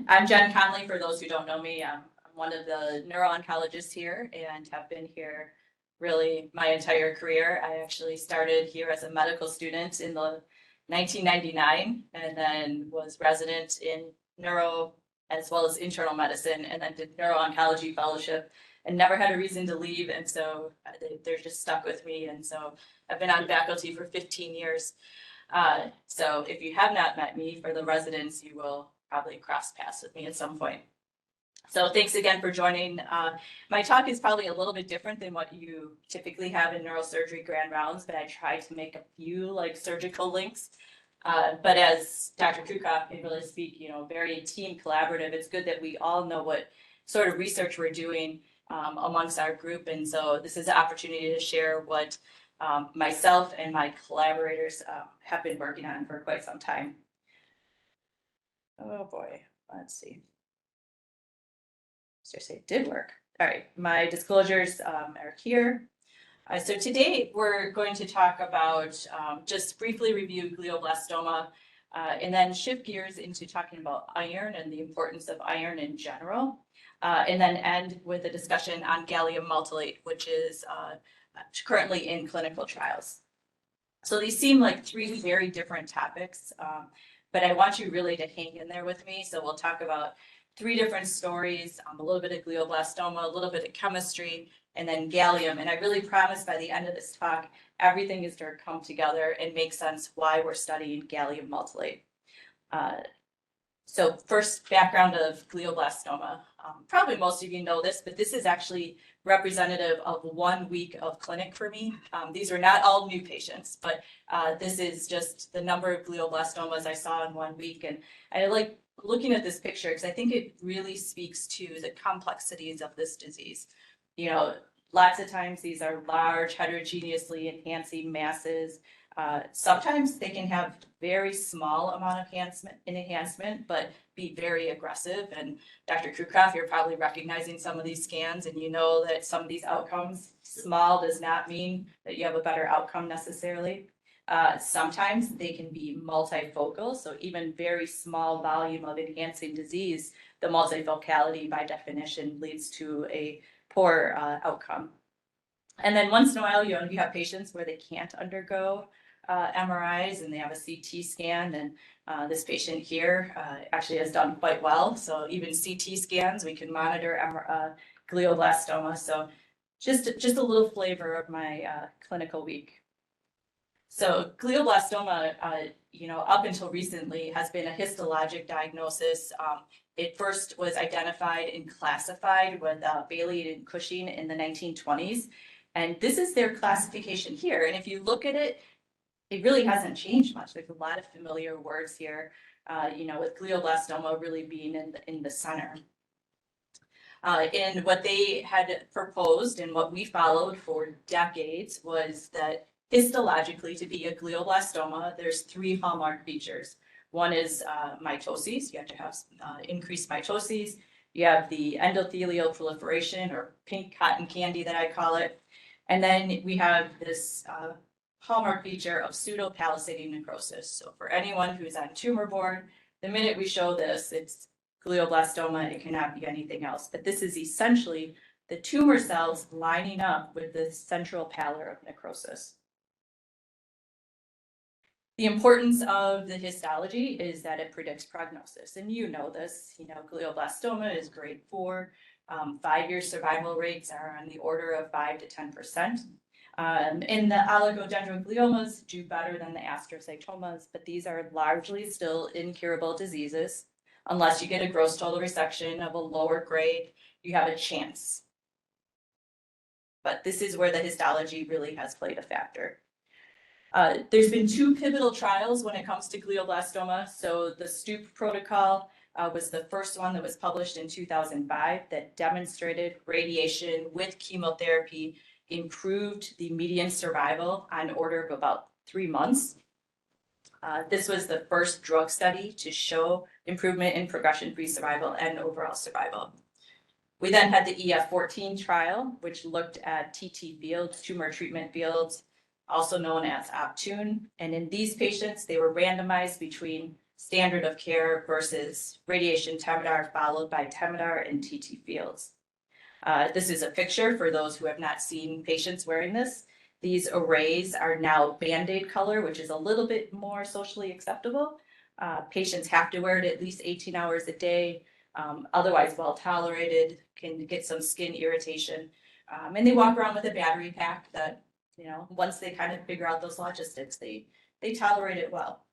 I'm Jen Connelly, for those who don't know me. I'm one of the neuro-oncologists here and have been here really my entire career. I actually started here as a medical student in the 1999 and then was resident in neuro as well as internal medicine, and then did neuro-oncology fellowship and never had a reason to leave. And so they're just stuck with me. And so I've been on faculty for 15 years. So if you have not met me, for the residents, you will probably cross paths with me at some point. So thanks again for joining. My talk is probably a little bit different than what you typically have in neurosurgery grand rounds, but I try to make a few like surgical links. But as Dr. Krukoff can really speak, very team collaborative. It's good that we all know what sort of research we're doing amongst our group. And so this is an opportunity to share what myself and my collaborators have been working on for quite some time. Oh boy, let's see. Seriously, it did work. All right, my disclosures are here. So today we're going to talk about, just briefly review glioblastoma, and then shift gears into talking about iron and the importance of iron in general, and then end with a discussion on gallium maltolate, which is currently in clinical trials. So these seem like three very different topics, but I want you really to hang in there with me. So we'll talk about three different stories, a little bit of glioblastoma, a little bit of chemistry, and then gallium. And I really promise by the end of this talk, everything is going to come together and make sense why we're studying gallium maltolate. So first, background of glioblastoma. Probably most of you know this, but this is actually representative of 1 week of clinic for me. These are not all new patients, but this is just the number of glioblastomas I saw in 1 week. And I like looking at this picture because I think it really speaks to the complexities of this disease. Lots of times these are large, heterogeneously enhancing masses. Sometimes they can have very small amount of enhancement, but be very aggressive. And Dr. Krukoff, you're probably recognizing some of these scans, and you know that some of these outcomes, small does not mean that you have a better outcome necessarily. Sometimes they can be multifocal, so even very small volume of enhancing disease, the multifocality by definition leads to a poor outcome. And then once in a while, you have patients where they can't undergo MRIs and they have a CT scan, and this patient here actually has done quite well. So even CT scans, we can monitor glioblastoma. So just a little flavor of my clinical week. So glioblastoma, up until recently has been a histologic diagnosis. It first was identified and classified with Bailey and Cushing in the 1920s. And this is their classification here. And if you look at it, it really hasn't changed much. There's a lot of familiar words here, with glioblastoma really being in the center. And what they had proposed and what we followed for decades was that histologically, to be a glioblastoma, there's 3 hallmark features. One is mitosis. You have to have increased mitosis. You have the endothelial proliferation, or pink cotton candy that I call it. And then we have this hallmark feature of pseudopalisading necrosis. So for anyone who's on tumor board, the minute we show this, it's glioblastoma. It cannot be anything else. But this is essentially the tumor cells lining up with the central pallor of necrosis. The importance of the histology is that it predicts prognosis. And you know this, glioblastoma is grade 4. 5-year survival rates are on the order of 5 to 10%. And the oligodendrogliomas do better than the astrocytomas, but these are largely still incurable diseases. Unless you get a gross total resection of a lower grade, you have a chance. But this is where the histology really has played a factor. There's been 2 pivotal trials when it comes to glioblastoma. So the STOOP protocol was the first one that was published in 2005 that demonstrated radiation with chemotherapy improved the median survival on order of about 3 months. This was the first drug study to show improvement in progression-free survival and overall survival. We then had the EF14 trial, which looked at TT fields, tumor treatment fields, also known as Optune. And in these patients, they were randomized between standard of care versus radiation Temodar followed by Temodar and TT fields. This is a picture for those who have not seen patients wearing this. These arrays are now Band-Aid color, which is a little bit more socially acceptable. Patients have to wear it at least 18 hours a day. Otherwise well tolerated, can get some skin irritation. And they walk around with a battery pack that, you know, once they kind of figure out those logistics, they tolerate it well.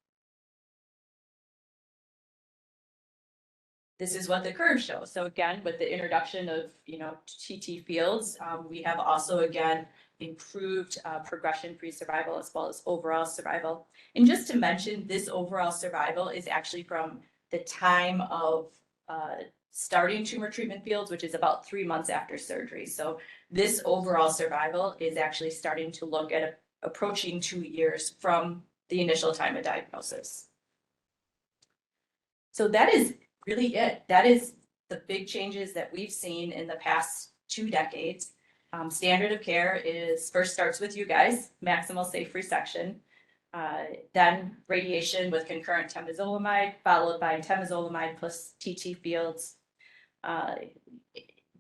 This is what the curve shows. So again, with the introduction of, you know, TT fields, we have also again improved progression-free survival as well as overall survival. And just to mention, this overall survival is actually from the time of starting tumor treatment fields, which is about 3 months after surgery. So this overall survival is actually starting to look at approaching 2 years from the initial time of diagnosis. So that is really it. That is the big changes that we've seen in the past 2 decades. Standard of care is first starts with you guys, maximal safe resection, then radiation with concurrent temozolomide, followed by temozolomide plus TT fields.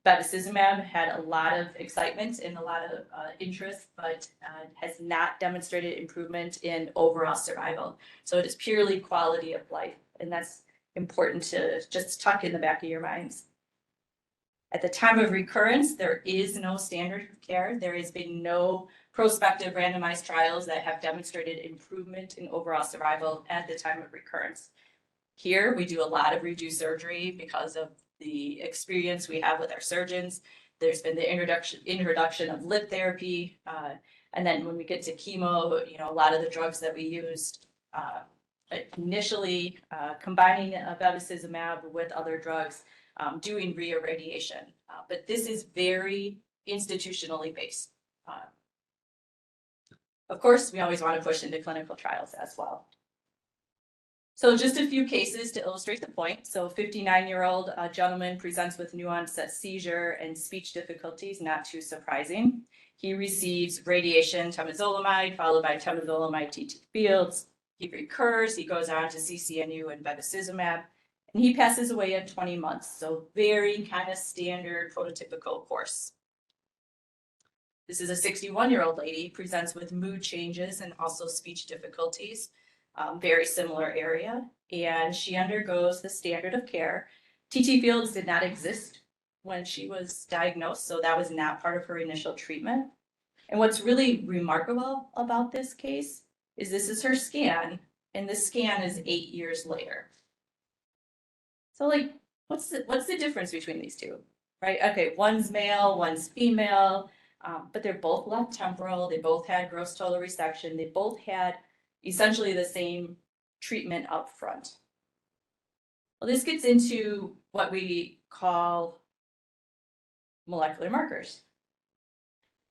Bevacizumab had a lot of excitement and a lot of interest, but has not demonstrated improvement in overall survival. So it is purely quality of life, and that's important to just tuck in the back of your minds. At the time of recurrence, there is no standard of care. There has been no prospective randomized trials that have demonstrated improvement in overall survival at the time of recurrence. Here, we do a lot of reduced surgery because of the experience we have with our surgeons. There's been the introduction of lip therapy. And then when we get to chemo, you know, a lot of the drugs that we used initially combining bevacizumab with other drugs, doing reirradiation. But this is very institutionally based. Of course, we always want to push into clinical trials as well. So just a few cases to illustrate the point. So 59-year-old gentleman presents with new onset seizure and speech difficulties, not too surprising. He receives radiation temozolomide followed by temozolomide TT fields. He recurs, he goes on to CCNU and bevacizumab, and he passes away at 20 months. So very kind of standard prototypical course. This is a 61-year-old lady, presents with mood changes and also speech difficulties, very similar area. And she undergoes the standard of care. TT fields did not exist when she was diagnosed, so that was not part of her initial treatment. And what's really remarkable about this case is this is her scan, and this scan is 8 years later. So like, what's the difference between these two, right? Okay, one's male, one's female, but they're both left temporal. They both had gross total resection. They both had essentially the same treatment up front. Well, this gets into what we call molecular markers.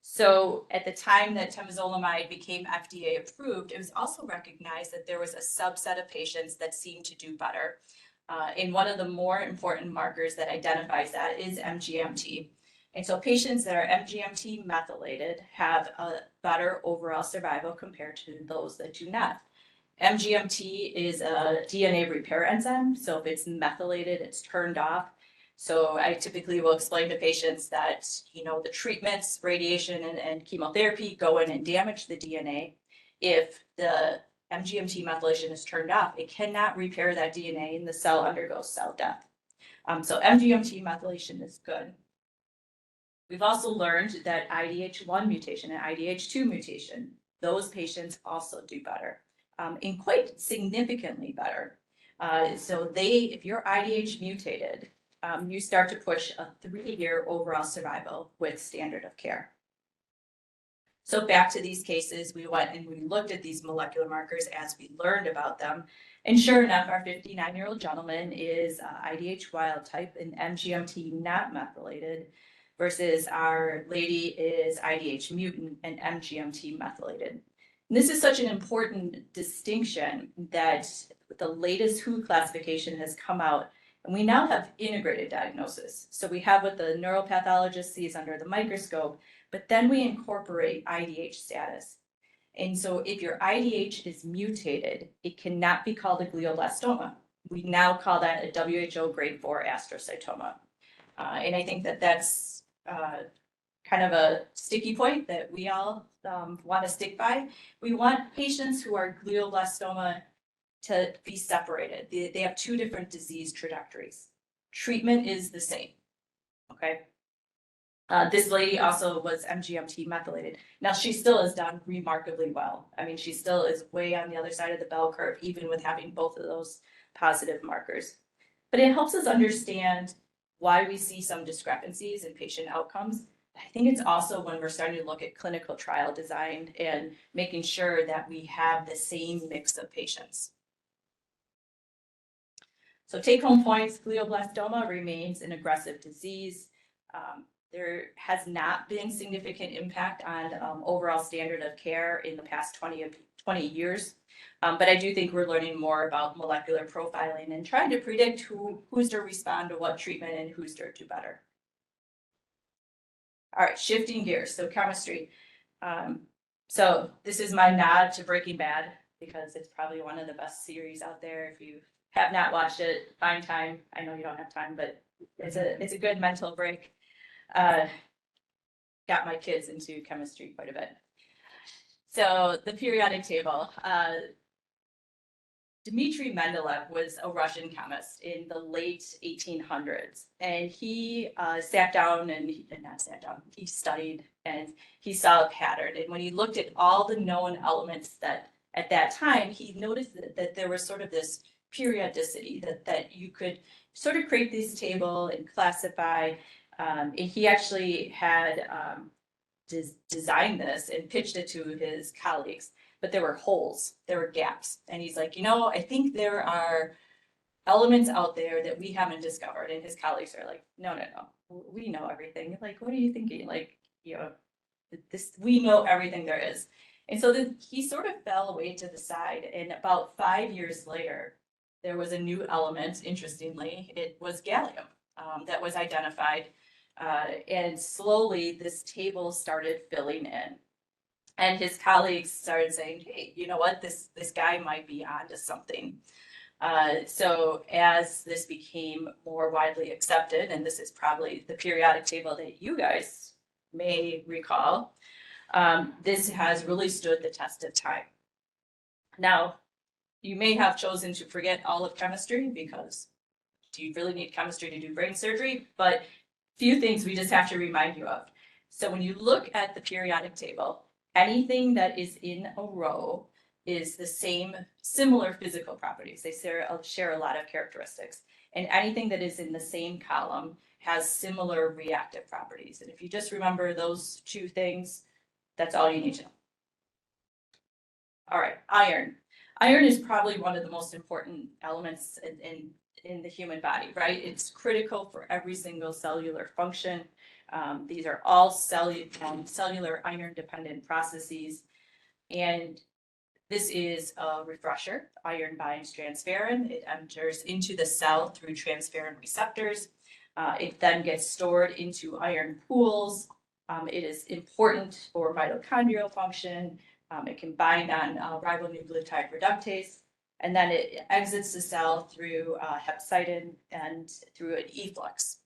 So at the time that temozolomide became FDA approved, it was also recognized that there was a subset of patients that seemed to do better. And one of the more important markers that identifies that is MGMT. And so patients that are MGMT methylated have a better overall survival compared to those that do not. MGMT is a DNA repair enzyme. So if it's methylated, it's turned off. So I typically will explain to patients that, you know, the treatments, radiation and chemotherapy go in and damage the DNA. If the MGMT methylation is turned off, it cannot repair that DNA and the cell undergoes cell death. So MGMT methylation is good. We've also learned that IDH1 mutation and IDH2 mutation, those patients also do better, and quite significantly better. So if you're IDH mutated, you start to push a 3-year overall survival with standard of care. So back to these cases, we went and we looked at these molecular markers as we learned about them. And sure enough, our 59-year-old gentleman is IDH wild type and MGMT not methylated, versus our lady is IDH mutant and MGMT methylated. And this is such an important distinction that the latest WHO classification has come out, and we now have integrated diagnosis. So we have what the neuropathologist sees under the microscope, but then we incorporate IDH status. And so if your IDH is mutated, it cannot be called a glioblastoma. We now call that a WHO grade 4 astrocytoma. And I think that that's kind of a sticky point that we all want to stick by. We want patients who are glioblastoma to be separated. They have two different disease trajectories. Treatment is the same, okay? This lady also was MGMT methylated. Now, she still has done remarkably well. I mean, she still is way on the other side of the bell curve, even with having both of those positive markers. But it helps us understand why we see some discrepancies in patient outcomes. I think it's also when we're starting to look at clinical trial design and making sure that we have the same mix of patients. So take-home points, glioblastoma remains an aggressive disease. There has not been significant impact on overall standard of care in the past 20 years. But I do think we're learning more about molecular profiling and trying to predict who's to respond to what treatment and who's to do better. All right, shifting gears, so chemistry. So this is my nod to Breaking Bad because it's probably one of the best series out there. If you have not watched it, find time. I know you don't have time, but it's a good mental break. Got my kids into chemistry quite a bit. So the periodic table. Dmitry Mendeleev was a Russian chemist in the late 1800s, and he sat down and he studied and he saw a pattern. And when he looked at all the known elements that at that time, he noticed that there was sort of this periodicity that you could sort of create this table and classify. And he actually had designed this and pitched it to his colleagues. But there were holes, there were gaps. And he's like, I think there are elements out there that we haven't discovered. And his colleagues are like, no, we know everything. Like, what are you thinking? Like, we know everything there is. And so then he sort of fell away to the side. And about 5 years later, there was a new element, interestingly, it was gallium that was identified. And slowly this table started filling in. And his colleagues started saying, hey, you know what, this guy might be onto something. So as this became more widely accepted, and this is probably the periodic table that you guys may recall, this has really stood the test of time. Now, you may have chosen to forget all of chemistry because do you really need chemistry to do brain surgery? But few things we just have to remind you of. So when you look at the periodic table, anything that is in a row is the same, similar physical properties. They share a lot of characteristics. And anything that is in the same column has similar reactive properties. And if you just remember those two things, that's all you need to know. All right, iron. Iron is probably one of the most important elements in the human body, right? It's critical for every single cellular function. These are all cellular iron-dependent processes. And this is a refresher. Iron binds transferrin. It enters into the cell through transferrin receptors. It then gets stored into iron pools. It is important for mitochondrial function. It can bind on ribonucleotide reductase. And then it exits the cell through hepcidin and through an efflux.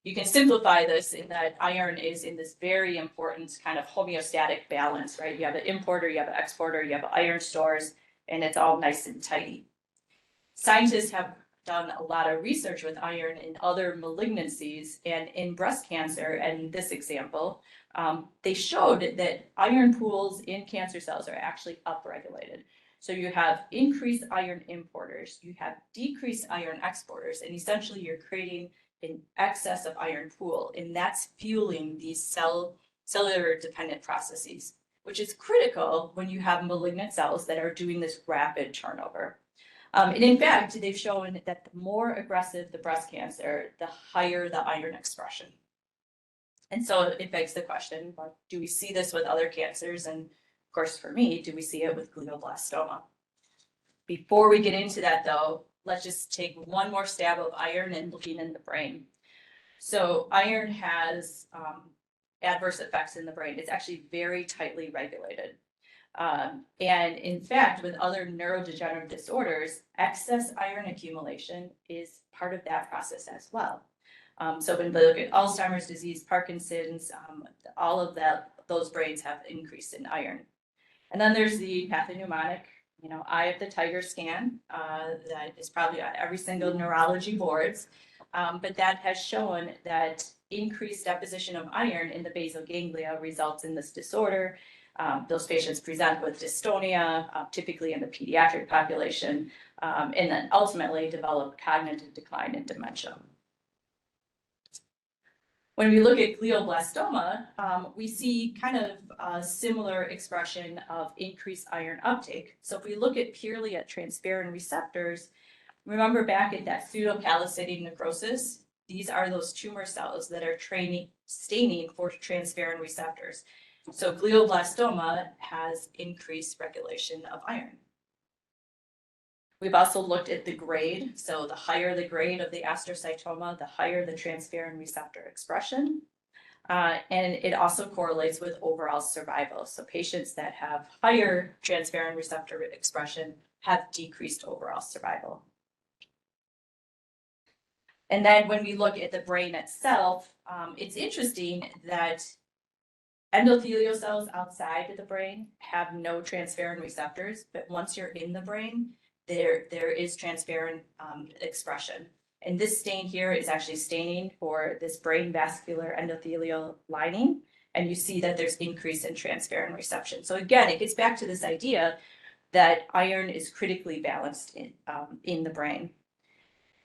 You can simplify this in that iron is in this very important kind of homeostatic balance, right? You have an importer, you have an exporter, you have iron stores, and it's all nice and tidy. Scientists have done a lot of research with iron in other malignancies, and in breast cancer, and this example, they showed that iron pools in cancer cells are actually upregulated. So you have increased iron importers, you have decreased iron exporters, and essentially you're creating an excess of iron pool, and that's fueling these cellular dependent processes, which is critical when you have malignant cells that are doing this rapid turnover. And in fact, they've shown that the more aggressive the breast cancer, the higher the iron expression. And so it begs the question, do we see this with other cancers? And of course, for me, do we see it with glioblastoma? Before we get into that though, let's just take one more stab of iron and looking in the brain. So iron has adverse effects in the brain. It's actually very tightly regulated. And in fact, with other neurodegenerative disorders, excess iron accumulation is part of that process as well. So when we look at Alzheimer's disease, Parkinson's, all of those brains have increase in iron. And then there's the pathognomonic, eye of the tiger scan, that is probably on every single neurology boards. But that has shown that increased deposition of iron in the basal ganglia results in this disorder. Those patients present with dystonia, typically in the pediatric population, and then ultimately develop cognitive decline and dementia. When we look at glioblastoma, we see kind of a similar expression of increased iron uptake. So if we look at purely at transferrin receptors, remember back at that pseudocalcitic necrosis, these are those tumor cells that are staining for transferrin receptors. So glioblastoma has increased regulation of iron. We've also looked at the grade. So the higher the grade of the astrocytoma, the higher the transferrin receptor expression. And it also correlates with overall survival. So patients that have higher transferrin receptor expression have decreased overall survival. And then when we look at the brain itself, it's interesting that endothelial cells outside of the brain have no transferrin receptors, but once you're in the brain, there is transferrin expression. And this stain here is actually staining for this brain vascular endothelial lining. And you see that there's increase in transferrin reception. So again, it gets back to this idea that iron is critically balanced in the brain.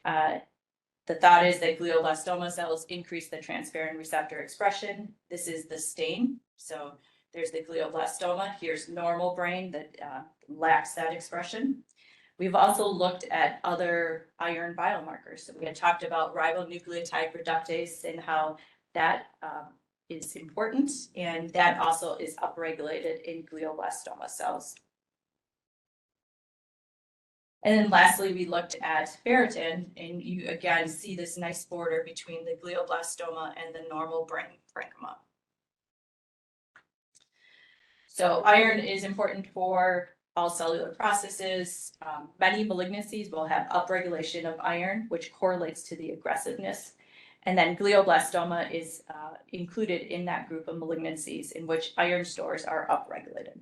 The thought is that glioblastoma cells increase the transferrin receptor expression. This is the stain. So there's the glioblastoma. Here's normal brain that lacks that expression. We've also looked at other iron biomarkers. So we had talked about ribonucleotide reductase and how that is important, and that also is upregulated in glioblastoma cells. And then lastly, we looked at ferritin, and you again see this nice border between the glioblastoma and the normal brain parenchyma. So iron is important for all cellular processes. Many malignancies will have upregulation of iron, which correlates to the aggressiveness. And then glioblastoma is included in that group of malignancies in which iron stores are upregulated.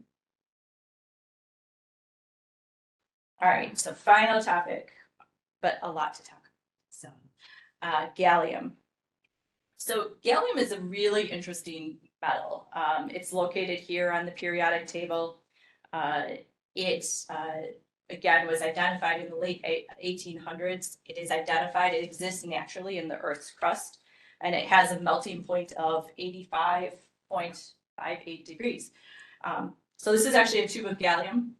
All right, so final topic, but a lot to talk about. So gallium. So gallium is a really interesting metal. It's located here on the periodic table. It, again, was identified in the late 1800s. It is identified, it exists naturally in the Earth's crust, and it has a melting point of 85.58 degrees. So this is actually a tube of gallium.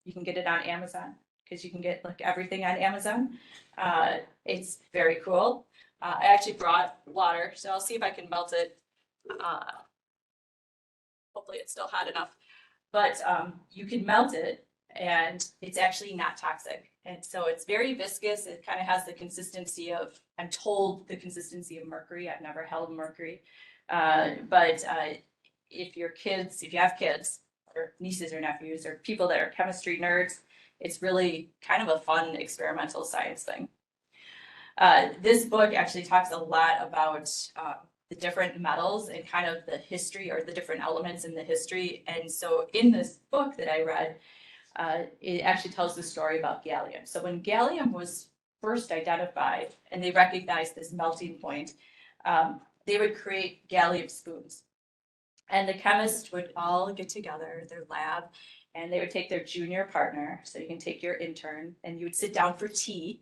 You can get it on Amazon because you can get like everything on Amazon. It's very cool. I actually brought water, so I'll see if I can melt it. Hopefully it's still hot enough. But you can melt it, and it's actually not toxic. And so it's very viscous. It kind of has the consistency of, I'm told, the consistency of mercury. I've never held mercury. But if you have kids, or nieces or nephews, or people that are chemistry nerds, it's really kind of a fun experimental science thing. This book actually talks a lot about the different metals and kind of the history or the different elements in the history. And so in this book that I read, it actually tells the story about gallium. So when gallium was first identified and they recognized this melting point, they would create gallium spoons. And the chemists would all get together in their lab, and they would take their junior partner, so you can take your intern, and you would sit down for tea,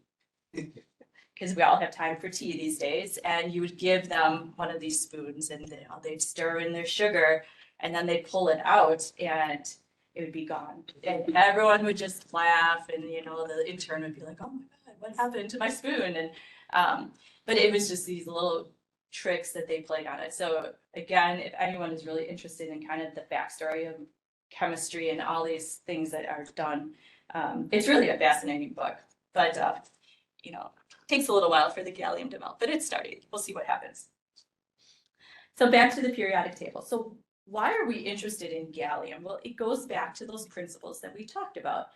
because we all have time for tea these days, and you would give them one of these spoons, and they'd stir in their sugar, and then they'd pull it out, and it would be gone. And everyone would just laugh, and the intern would be like, "Oh my God, what happened to my spoon?" And but it was just these little tricks that they played on it. So again, if anyone is really interested in kind of the backstory of chemistry and all these things that are done, it's really a fascinating book. But it takes a little while for the gallium to melt, but it's starting. We'll see what happens. So back to the periodic table. So why are we interested in gallium? Well, it goes back to those principles that we talked about.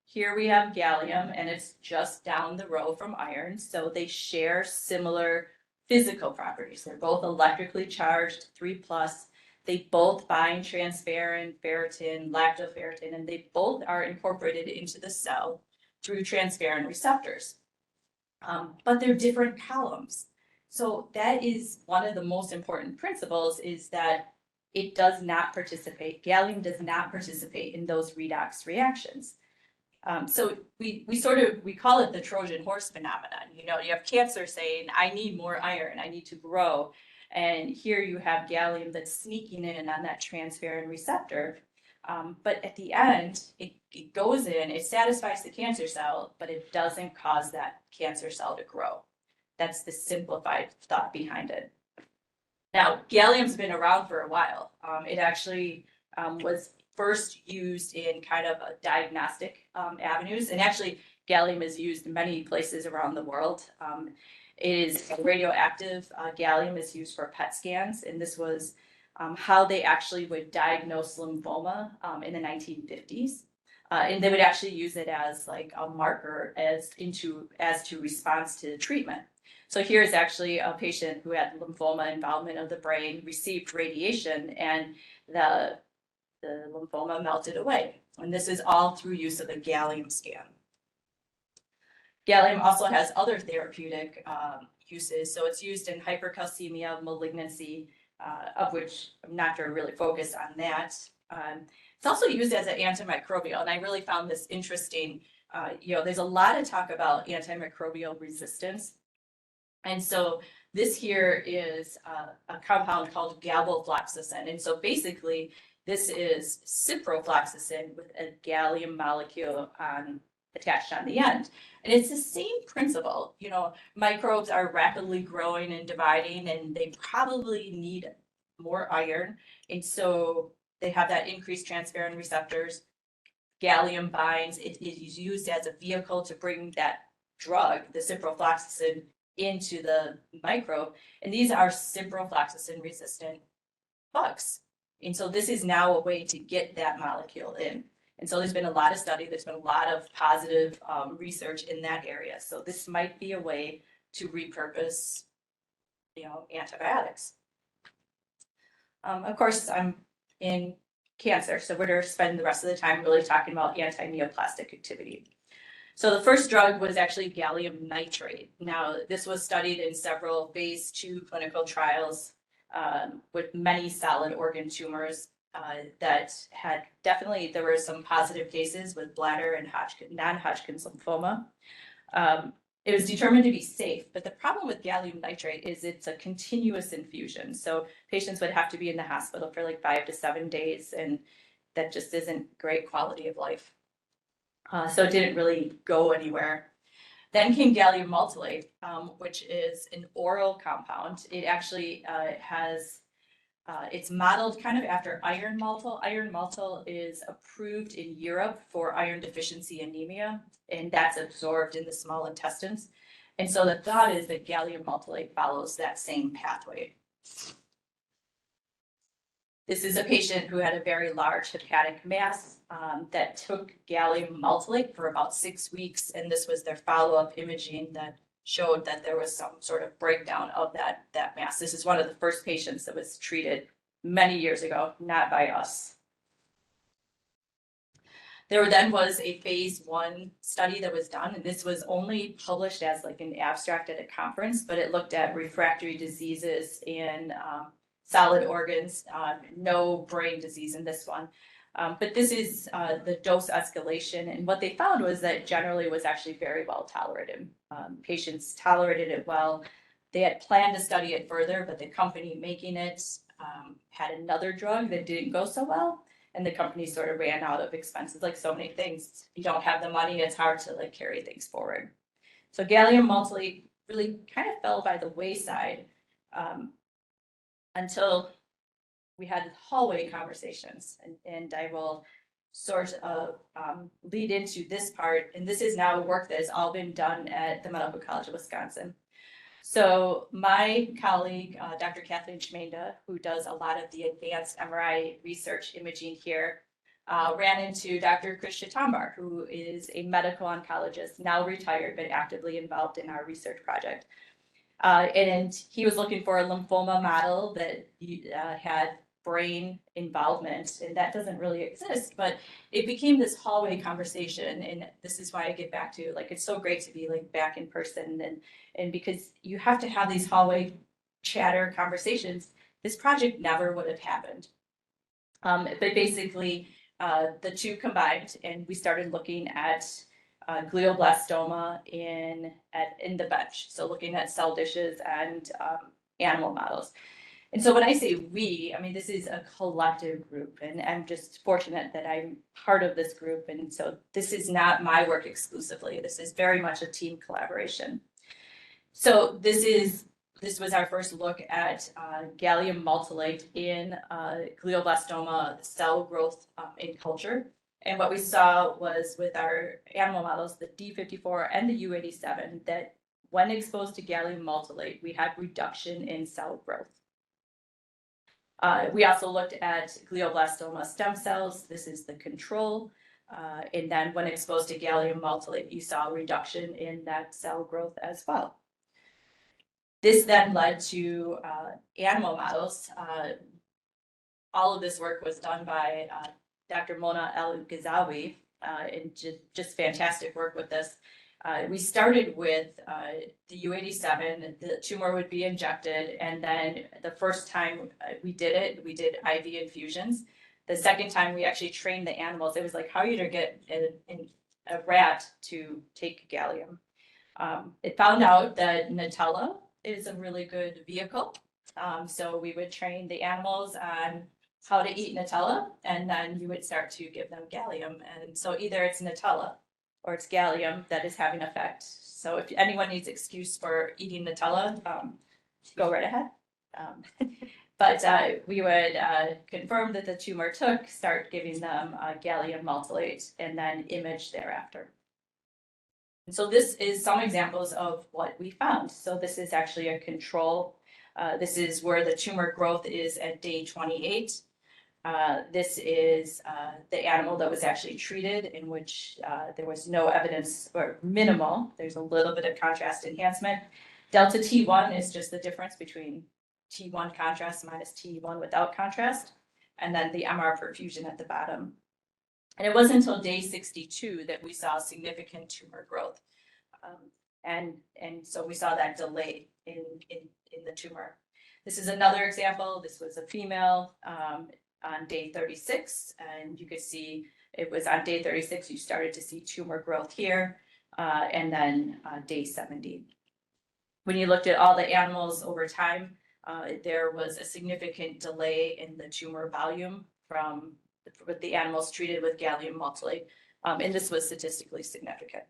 Here we have gallium, and it's just down the row from iron, so they share similar physical properties. They're both electrically charged, 3+. They both bind transferrin, ferritin, lactoferritin, and they both are incorporated into the cell through transferrin receptors. But they're different columns. So that is one of the most important principles, is that it does not participate, gallium does not participate in those redox reactions. So we call it the Trojan horse phenomenon. You know, you have cancer saying, I need more iron, I need to grow. And here you have gallium that's sneaking in on that transferrin receptor. But at the end, it goes in, it satisfies the cancer cell, but it doesn't cause that cancer cell to grow. That's the simplified thought behind it. Now, gallium's been around for a while. It actually was first used in kind of a diagnostic avenues, and actually gallium is used in many places around the world. It is radioactive. Gallium is used for PET scans, and this was how they actually would diagnose lymphoma in the 1950s. And they would actually use it as like a marker as to response to treatment. So here's actually a patient who had lymphoma involvement of the brain, received radiation, and the lymphoma melted away. And this is all through use of the gallium scan. Gallium also has other therapeutic uses. So it's used in hypercalcemia, malignancy, of which I'm not going to really focus on that. It's also used as an antimicrobial, and I really found this interesting. You know, there's a lot of talk about antimicrobial resistance. And so this here is a compound called gallium. And so basically, this is ciprofloxacin with a gallium molecule attached on the end. And it's the same principle. You know, microbes are rapidly growing and dividing, and they probably need more iron. And so they have that increased transferrin receptors. Gallium binds. It is used as a vehicle to bring that drug, the ciprofloxacin, into the microbe. And these are ciprofloxacin resistant bugs. And so this is now a way to get that molecule in. And so there's been a lot of study, there's been a lot of positive research in that area. So this might be a way to repurpose, you know, antibiotics. Of course, I'm in cancer, so we're going to spend the rest of the time really talking about anti-neoplastic activity. So the first drug was actually gallium nitrate. Now, this was studied in several phase 2 clinical trials with many solid organ tumors that had definitely, there were some positive cases with bladder and non-Hodgkin's lymphoma. It was determined to be safe, but the problem with gallium nitrate is it's a continuous infusion. So patients would have to be in the hospital for like 5 to 7 days, and that just isn't great quality of life. So it didn't really go anywhere. Then came gallium maltolate, which is an oral compound. It actually it's modeled kind of after iron maltol. Iron maltol is approved in Europe for iron deficiency anemia, and that's absorbed in the small intestines. And so the thought is that gallium maltolate follows that same pathway. This is a patient who had a very large hepatic mass that took gallium maltolate for about 6 weeks, and this was their follow-up imaging that showed that there was some sort of breakdown of that mass. This is one of the first patients that was treated many years ago, not by us. There then was a phase 1 study that was done, and this was only published as like an abstract at a conference, but it looked at refractory diseases in solid organs, no brain disease in this one. But this is the dose escalation, and what they found was that generally was actually very well tolerated. Patients tolerated it well. They had planned to study it further, but the company making it had another drug that didn't go so well, and the company sort of ran out of expenses, like so many things. If you don't have the money, it's hard to like carry things forward. So gallium maltolate really kind of fell by the wayside until we had hallway conversations, and I will sort of lead into this part. And this is now work that has all been done at the Medical College of Wisconsin. So my colleague, Dr. Kathleen Schmenda, who does a lot of the advanced MRI research imaging here, ran into Dr. Chris Tambar, who is a medical oncologist, now retired, but actively involved in our research project. And he was looking for a lymphoma model that had brain involvement, and that doesn't really exist, but it became this hallway conversation. And this is why I get back to, like, it's so great to be like back in person, and because you have to have these hallway chatter conversations, this project never would have happened. But basically, the two combined, and we started looking at glioblastoma in the bench. So looking at cell dishes and animal models. And so when I say we, I mean, this is a collective group, and I'm just fortunate that I'm part of this group. And so this is not my work exclusively. This is very much a team collaboration. So this was our first look at gallium maltolate in glioblastoma cell growth in culture. And what we saw was with our animal models, the D54 and the U87, that when exposed to gallium maltolate, we had reduction in cell growth. We also looked at glioblastoma stem cells. This is the control. And then when exposed to gallium maltolate, you saw a reduction in that cell growth as well. This then led to animal models. All of this work was done by Dr. Mona El-Ghazawi, and just fantastic work with this. We started with the U87, the tumor would be injected, and then the first time we did it, we did IV infusions. The second time we actually trained the animals. It was like, how are you to get a rat to take gallium? It found out that Nutella is a really good vehicle. So we would train the animals on how to eat Nutella, and then you would start to give them gallium. And so either it's Nutella or it's gallium that is having effect. So if anyone needs excuse for eating Nutella, go right ahead. But we would confirm that the tumor took, start giving them gallium maltolate, and then image thereafter. And so this is some examples of what we found. So this is actually a control. This is where the tumor growth is at day 28. This is the animal that was actually treated, in which there was no evidence, or minimal. There's a little bit of contrast enhancement. Delta T1 is just the difference between T1 contrast minus T1 without contrast, and then the MR perfusion at the bottom. And it wasn't until day 62 that we saw significant tumor growth. And so we saw that delay in the tumor. This is another example. This was a female on day 36, and you could see it was on day 36, you started to see tumor growth here, and then day 70. When you looked at all the animals over time, there was a significant delay in the tumor volume with the animals treated with gallium maltolate, and this was statistically significant.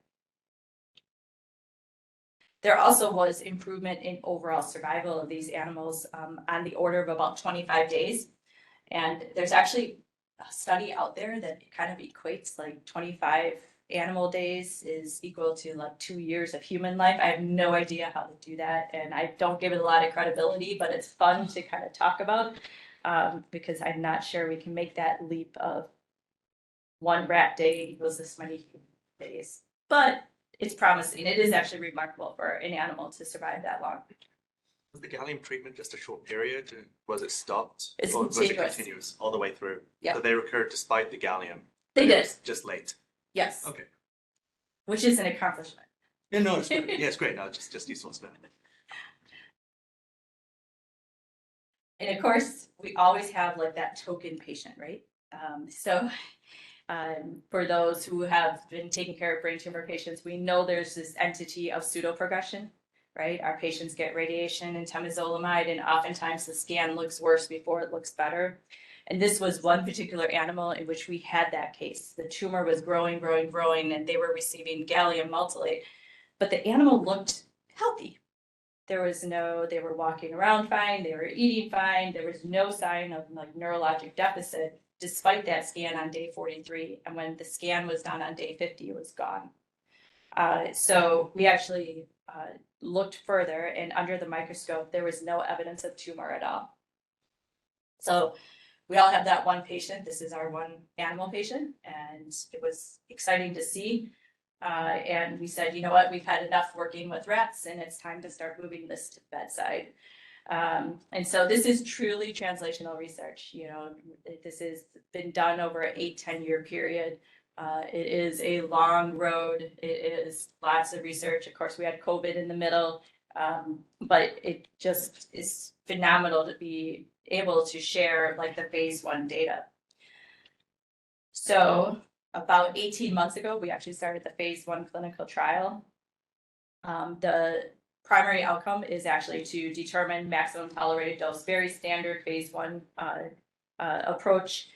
There also was improvement in overall survival of these animals on the order of about 25 days. And there's actually a study out there that kind of equates like 25 animal days is equal to like 2 years of human life. I have no idea how to do that, and I don't give it a lot of credibility, but it's fun to kind of talk about because I'm not sure we can make that leap of one rat day equals this many days. But it's promising. It is actually remarkable for an animal to survive that long. Was the gallium treatment just a short period? Was it stopped? It's or continuous. Was it continuous all the way through? Yeah. So they recurred despite the gallium? They did. Just late? Yes. Okay. Which is an accomplishment. Yeah, no, it's great. Yeah, it's great. No, just useful to know. And of course, we always have like that token patient, right? For those who have been taking care of brain tumor patients, we know there's this entity of pseudoprogression, right? Our patients get radiation and temozolomide, and oftentimes the scan looks worse before it looks better. And this was one particular animal in which we had that case. The tumor was growing, and they were receiving gallium maltolate, but the animal looked healthy. They were walking around fine, they were eating fine, there was no sign of like neurologic deficit, despite that scan on day 43. And when the scan was done on day 50, it was gone. So we actually looked further, and under the microscope, there was no evidence of tumor at all. So we all have that one patient. This is our one animal patient, and it was exciting to see. And we said, you know what, we've had enough working with rats, and it's time to start moving this to bedside. And so this is truly translational research. You know, this has been done over an 8-10 year period. It is a long road. It is lots of research. Of course, we had COVID in the middle, but it just is phenomenal to be able to share like the phase 1 data. So about 18 months ago, we actually started the phase 1 clinical trial. The primary outcome is actually to determine maximum tolerated dose, very standard phase 1 approach,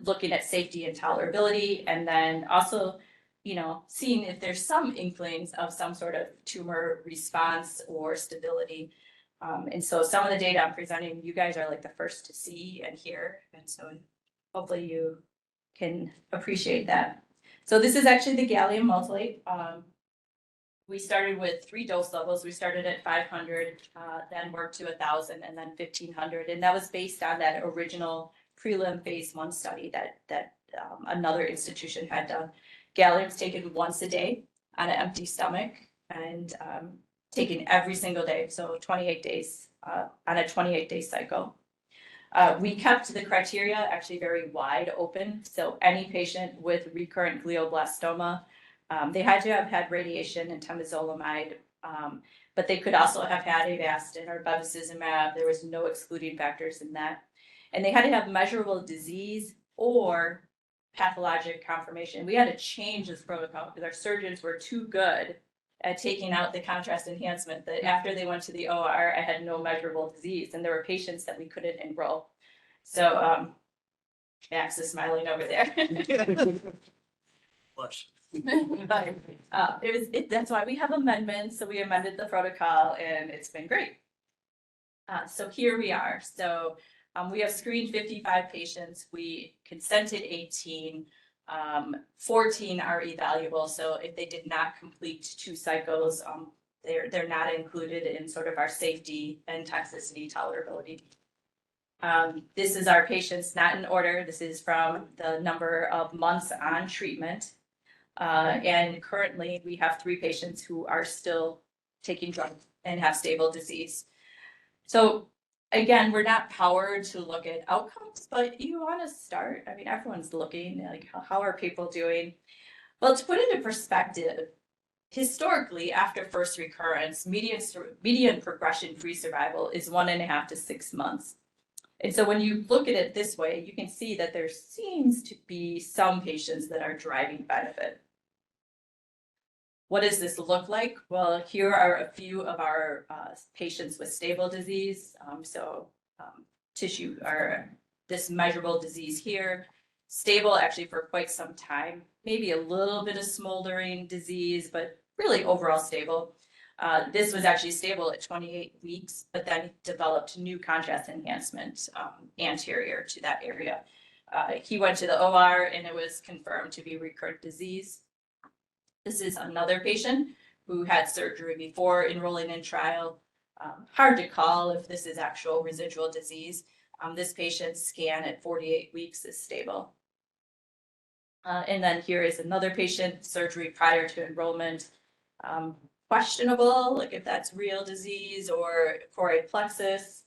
looking at safety and tolerability, and then also, you know, seeing if there's some inklings of some sort of tumor response or stability. And so some of the data I'm presenting, you guys are like the first to see and hear, and so hopefully you can appreciate that. So this is actually the gallium maltolate. We started with 3 dose levels. We started at 500, then worked to 1,000, and then 1,500. And that was based on that original prelim phase 1 study that another institution had done. Gallium's taken once a day on an empty stomach and taken every single day, so 28 days on a 28-day cycle. We kept the criteria actually very wide open. So any patient with recurrent glioblastoma, they had to have had radiation and temozolomide, but they could also have had Avastin or bevacizumab. There was no excluding factors in that. And they had to have measurable disease or pathologic confirmation. We had to change this protocol because our surgeons were too good at taking out the contrast enhancement that after they went to the OR, I had no measurable disease, and there were patients that we couldn't enroll. So Max is smiling over there. Blush. That's why we have amendments. So we amended the protocol, and it's been great. So here we are. So we have screened 55 patients. We consented 18. 14 are evaluable. So if they did not complete 2 cycles, they're not included in sort of our safety and toxicity tolerability. This is our patients, not in order. This is from the number of months on treatment. And currently we have 3 patients who are still taking drugs and have stable disease. So again, we're not powered to look at outcomes, but you want to start. I mean, everyone's looking, like, how are people doing? Well, to put it into perspective, historically, after first recurrence, median progression-free survival is 1.5 to 6 months. And so when you look at it this way, you can see that there seems to be some patients that are driving benefit. What does this look like? Well, here are a few of our patients with stable disease. Tissue or this measurable disease here, stable actually for quite some time, maybe a little bit of smoldering disease, but really overall stable. This was actually stable at 28 weeks, but then developed new contrast enhancement anterior to that area. He went to the OR and it was confirmed to be recurrent disease. This is another patient who had surgery before enrolling in trial. Hard to call if this is actual residual disease. This patient's scan at 48 weeks is stable. And then here is another patient, surgery prior to enrollment. Questionable, like if that's real disease or choroid plexus.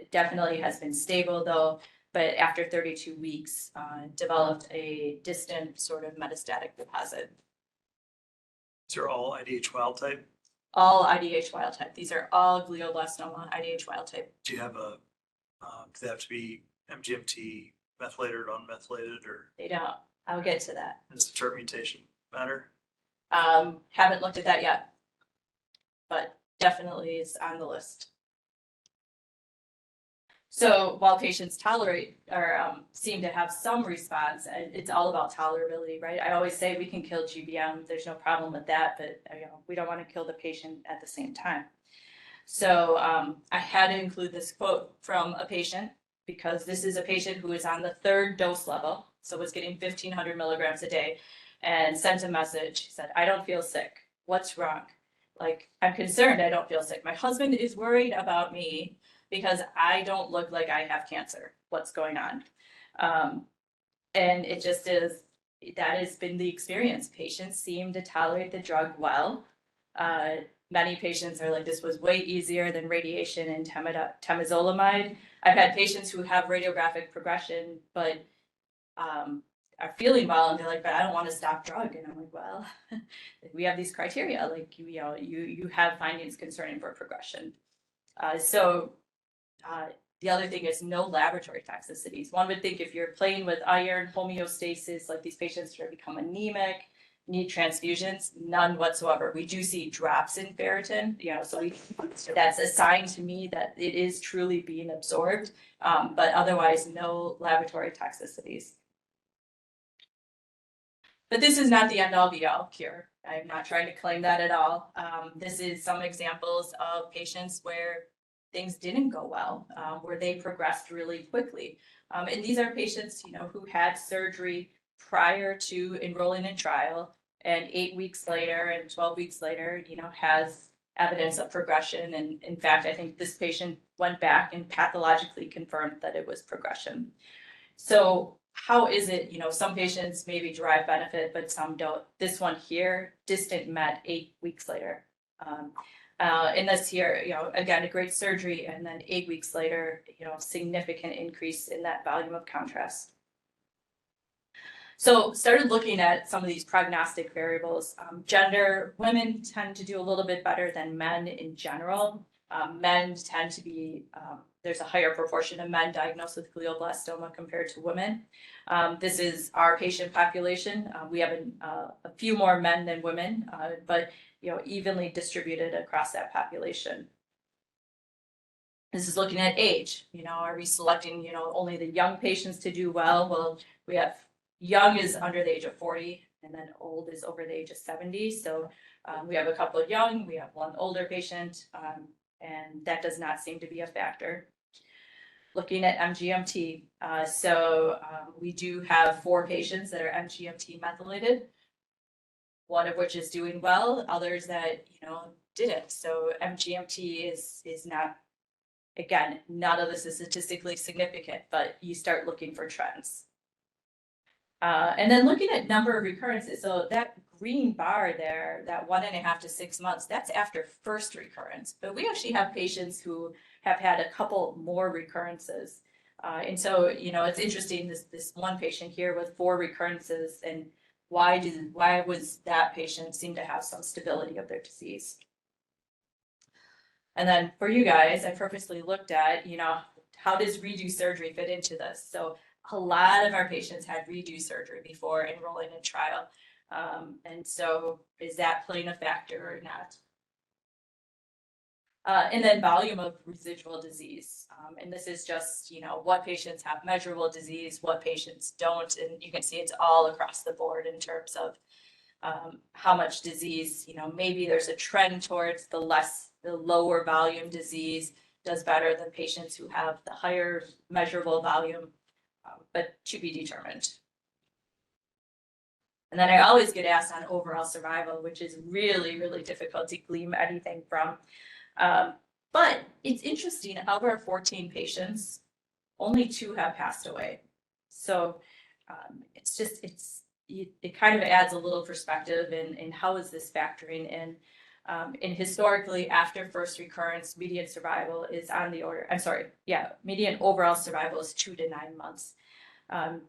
Definitely has been stable though, but after 32 weeks, developed a distant sort of metastatic deposit. These are all IDH wild type. All IDH wild type. These are all glioblastoma, IDH wild type. Do you have do they have to be MGMT methylated or unmethylated, or? They don't. I'll get to that. Does the TERT mutation matter? Haven't looked at that yet, but definitely it's on the list. So while patients tolerate or seem to have some response, it's all about tolerability, right? I always say we can kill GBM. There's no problem with that, but we don't want to kill the patient at the same time. So I had to include this quote from a patient because this is a patient who is on the 3rd dose level, so was getting 1,500 milligrams a day. and sent a message. She said, I don't feel sick. What's wrong? Like, I'm concerned I don't feel sick. My husband is worried about me because I don't look like I have cancer. What's going on? And it just is, that has been the experience. Patients seem to tolerate the drug well. Many patients are like, this was way easier than radiation and temozolomide. I've had patients who have radiographic progression, but are feeling well, and they're like, but I don't want to stop drug. And I'm like, well, we have these criteria, like, you have findings concerning for progression. The other thing is no laboratory toxicities. One would think if you're playing with iron homeostasis, like these patients are become anemic, need transfusions, none whatsoever. We do see drops in ferritin, so that's a sign to me that it is truly being absorbed, but otherwise no laboratory toxicities. But this is not the end all be all cure. I'm not trying to claim that at all. This is some examples of patients where things didn't go well, where they progressed really quickly. And these are patients, who had surgery prior to enrolling in trial, and 8 weeks later and 12 weeks later, has evidence of progression. And in fact, I think this patient went back and pathologically confirmed that it was progression. So how is it, some patients maybe derive benefit, but some don't. This one here, distant met 8 weeks later. And this here, again, a great surgery, and then 8 weeks later, significant increase in that volume of contrast. So started looking at some of these prognostic variables. Gender, women tend to do a little bit better than men in general. Men tend to be, there's a higher proportion of men diagnosed with glioblastoma compared to women. This is our patient population. We have a few more men than women, but evenly distributed across that population. This is looking at age. Are we selecting, only the young patients to do well? Well, we have young is under the age of 40, and then old is over the age of 70. So we have a couple of young, we have one older patient, and that does not seem to be a factor. Looking at MGMT, we do have 4 patients that are MGMT methylated, one of which is doing well, others that didn't. So MGMT is not, again, none of this is statistically significant, but you start looking for trends. And then looking at number of recurrences, so that green bar there, that 1.5 to 6 months, that's after first recurrence. But we actually have patients who have had a couple more recurrences. And so, it's interesting, this one patient here with 4 recurrences, and why was that patient seem to have some stability of their disease? And then for you guys, I purposely looked at, how does redo surgery fit into this? So a lot of our patients had redo surgery before enrolling in trial. And so is that playing a factor or not? And then volume of residual disease. And this is just, what patients have measurable disease, what patients don't. And you can see it's all across the board in terms of how much disease, maybe there's a trend towards the lower volume disease does better than patients who have the higher measurable volume, but to be determined. And then I always get asked on overall survival, which is really, really difficult to glean anything from. But it's interesting, of our 14 patients, only 2 have passed away. So it kind of adds a little perspective in how is this factoring in. And historically, after first recurrence, median survival is on the order, median overall survival is 2 to 9 months.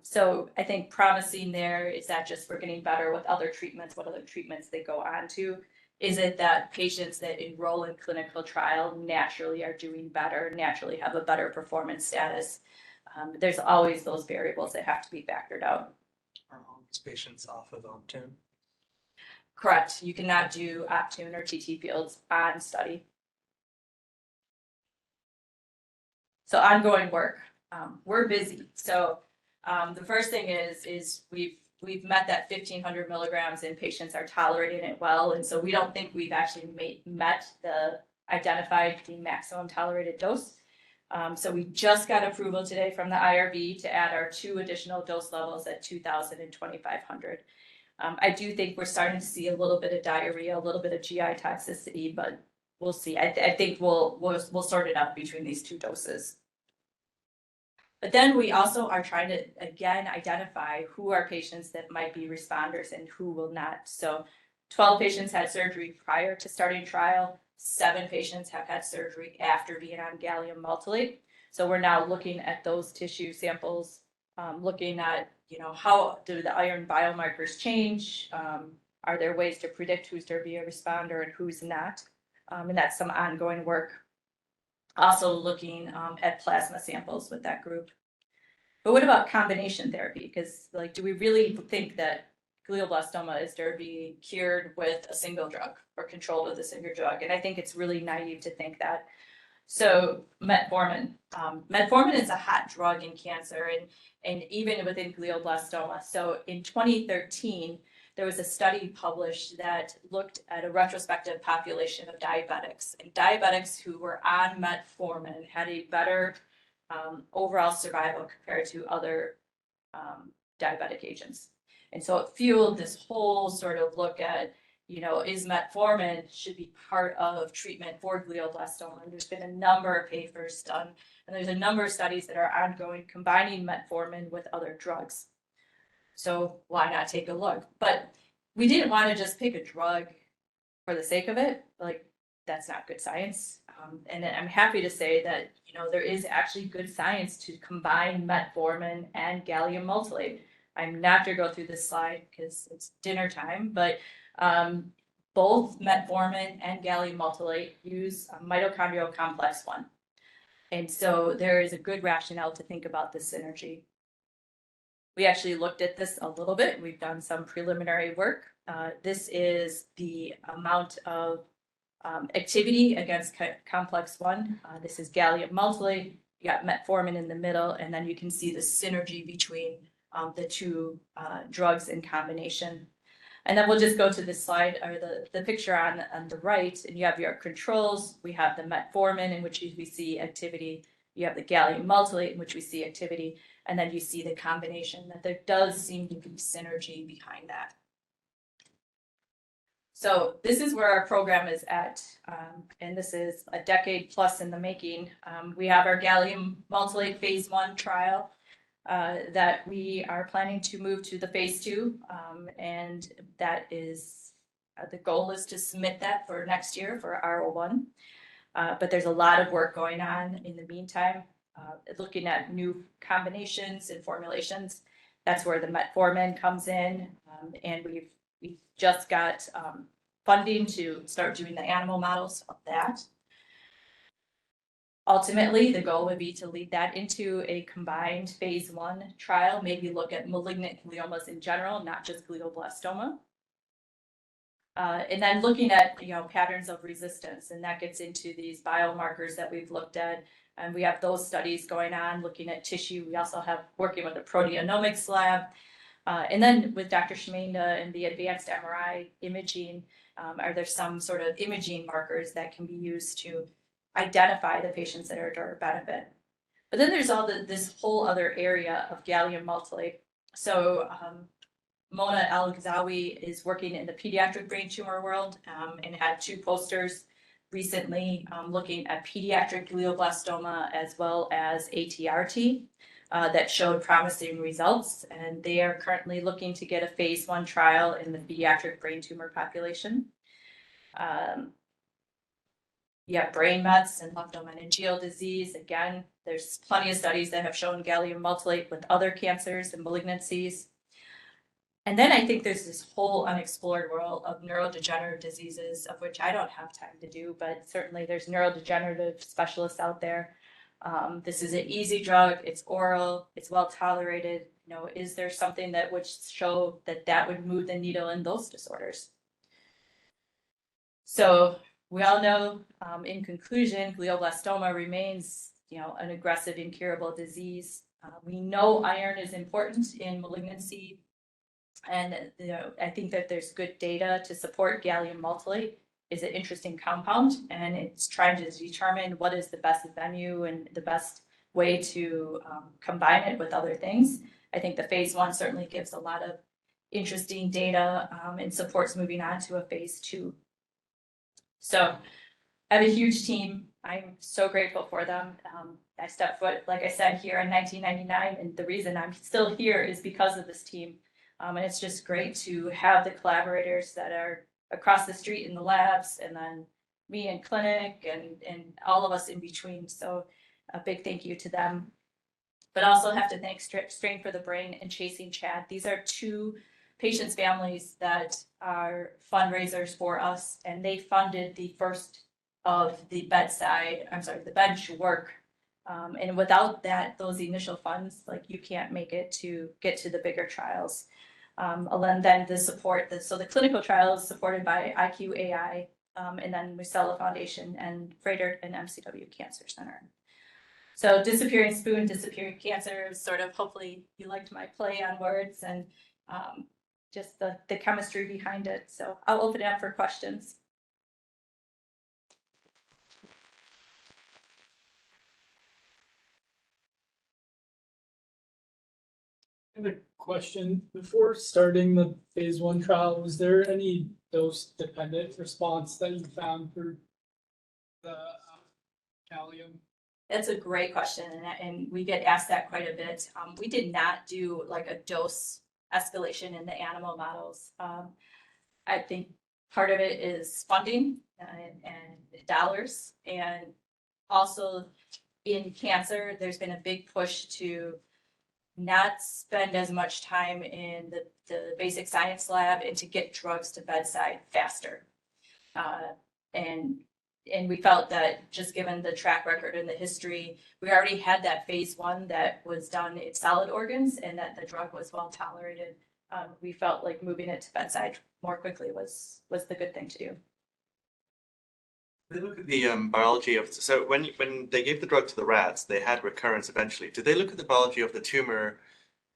So I think promising there is that just we're getting better with other treatments, what other treatments they go on to. Is it that patients that enroll in clinical trial naturally are doing better, naturally have a better performance status? There's always those variables that have to be factored out. Are all these patients off of Optune? Correct. You cannot do Optune or TT fields on study. So ongoing work. We're busy. So the first thing is we've met that 1,500 milligrams and patients are tolerating it well. And so we don't think we've actually met the identified the maximum tolerated dose. So we just got approval today from the IRB to add our 2 additional dose levels at 2,000 and 2,500. I do think we're starting to see a little bit of diarrhea, a little bit of GI toxicity, but we'll see. I think we'll sort it out between these two doses. But then we also are trying to, again, identify who are patients that might be responders and who will not. So 12 patients had surgery prior to starting trial. 7 patients have had surgery after being on gallium maltolate. So we're now looking at those tissue samples, looking at, how do the iron biomarkers change? Are there ways to predict who's to be a responder and who's not? And that's some ongoing work. Also looking at plasma samples with that group. But what about combination therapy? Because do we really think that glioblastoma is to be cured with a single drug or controlled with a single drug? And I think it's really naive to think that. So metformin. Metformin is a hot drug in cancer and even within glioblastoma. So in 2013, there was a study published that looked at a retrospective population of diabetics. And diabetics who were on metformin had a better overall survival compared to other diabetic agents. And so it fueled this whole sort of look at, is metformin should be part of treatment for glioblastoma. And there's been a number of papers done, and there's a number of studies that are ongoing combining metformin with other drugs. So why not take a look? But we didn't want to just pick a drug for the sake of it. That's not good science. And I'm happy to say that, there is actually good science to combine metformin and gallium maltolate. I'm not going to go through this slide because it's dinner time, but both metformin and gallium maltolate use mitochondrial complex 1. And so there is a good rationale to think about this synergy. We actually looked at this a little bit. We've done some preliminary work. This is the amount of activity against complex 1. This is gallium maltolate. You got metformin in the middle, and then you can see the synergy between the two drugs in combination. And then we'll just go to the slide or the picture on the right, and you have your controls. We have the metformin in which we see activity. You have the gallium maltolate in which we see activity, and then you see the combination that there does seem to be synergy behind that. So this is where our program is at, and this is a decade plus in the making. We have our gallium maltolate phase 1 trial that we are planning to move to the phase 2, and that is the goal is to submit that for next year for R01. But there's a lot of work going on in the meantime, looking at new combinations and formulations. That's where the metformin comes in, and we've just got funding to start doing the animal models of that. Ultimately, the goal would be to lead that into a combined phase 1 trial, maybe look at malignant gliomas in general, not just glioblastoma. And then looking at patterns of resistance, and that gets into these biomarkers that we've looked at. And we have those studies going on, looking at tissue. We also have working with the proteomics lab. And then with Dr. Shmenda and the advanced MRI imaging, are there some sort of imaging markers that can be used to identify the patients that are to benefit? But then there's this whole other area of gallium maltolate. So Mona Al-Ghazawi is working in the pediatric brain tumor world and had 2 posters recently looking at pediatric glioblastoma as well as ATRT that showed promising results. And they are currently looking to get a phase 1 trial in the pediatric brain tumor population. Brain mets and leptomeningeal disease. Again, there's plenty of studies that have shown gallium maltolate with other cancers and malignancies. And then I think there's this whole unexplored world of neurodegenerative diseases, of which I don't have time to do, but certainly there's neurodegenerative specialists out there. This is an easy drug, it's oral, it's well tolerated. Is there something that would show that would move the needle in those disorders? So we all know, in conclusion, glioblastoma remains, an aggressive, incurable disease. We know iron is important in malignancy. And I think that there's good data to support gallium maltolate is an interesting compound, and it's trying to determine what is the best venue and the best way to combine it with other things. I think the phase 1 certainly gives a lot of interesting data and supports moving on to a phase 2. So I have a huge team. I'm so grateful for them. I stepped foot, like I said, here in 1999, and the reason I'm still here is because of this team. And it's just great to have the collaborators that are across the street in the labs, and then me in clinic, and all of us in between. So a big thank you to them. But also have to thank Strain for the Brain and Chasing Chad. These are two patients' families that are fundraisers for us, and they funded the first of the the bench work. And without those initial funds, like, you can't make it to get to the bigger trials. And then the support, so the clinical trial is supported by IQAI, and then Musella Foundation and Freighter and MCW Cancer Center. So Disappearing Spoon, Disappearing Cancer, sort of, hopefully you liked my play on words and just the chemistry behind it. So I'll open it up for questions. I have a question. Before starting the phase 1 trial, was there any dose-dependent response that you found for the Gallium? That's a great question, and we get asked that quite a bit. We did not do like a dose escalation in the animal models. I think part of it is funding and dollars, and also in cancer, there's been a big push to not spend as much time in the basic science lab and to get drugs to bedside faster. And we felt that, just given the track record and the history, we already had that phase 1 that was done in solid organs and that the drug was well tolerated. We felt like moving it to bedside more quickly was the good thing to do. They look at the biology of, so when they gave the drug to the rats, they had recurrence eventually. Did they look at the biology of the tumor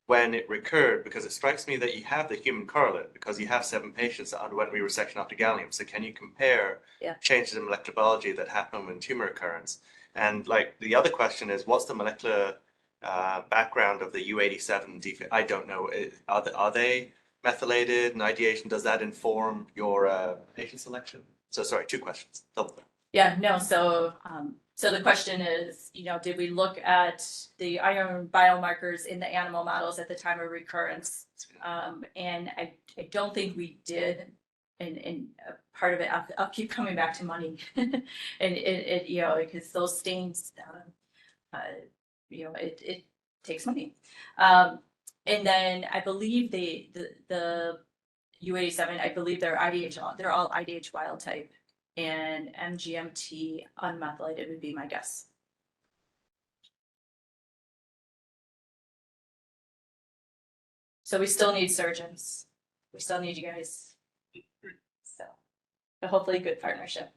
when it recurred? Because it strikes me that you have the human correlate, because you have 7 patients that underwent resection after gallium. So can you compare changes in molecular biology that happen when tumor occurrence? And like the other question is, what's the molecular background of the U87 defect? I don't know. Are they methylated and ideation? Does that inform your patient selection? So sorry, 2 questions. Double there. Yeah, no, so the question is, did we look at the iron biomarkers in the animal models at the time of recurrence? And I don't think we did. And part of it, I'll keep coming back to money, and it because those stains, it takes money. And then I believe the U87, I believe they're all IDH wild type, and MGMT unmethylated would be my guess. So we still need surgeons. We still need you guys. So, but hopefully good partnership.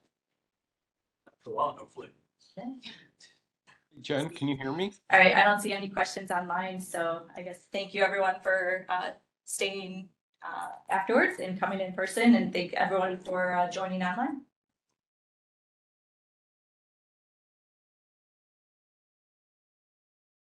For long, hopefully. Jen, can you hear me? All right, I don't see any questions online, so I guess thank you everyone for staying afterwards and coming in person, and thank everyone for joining online.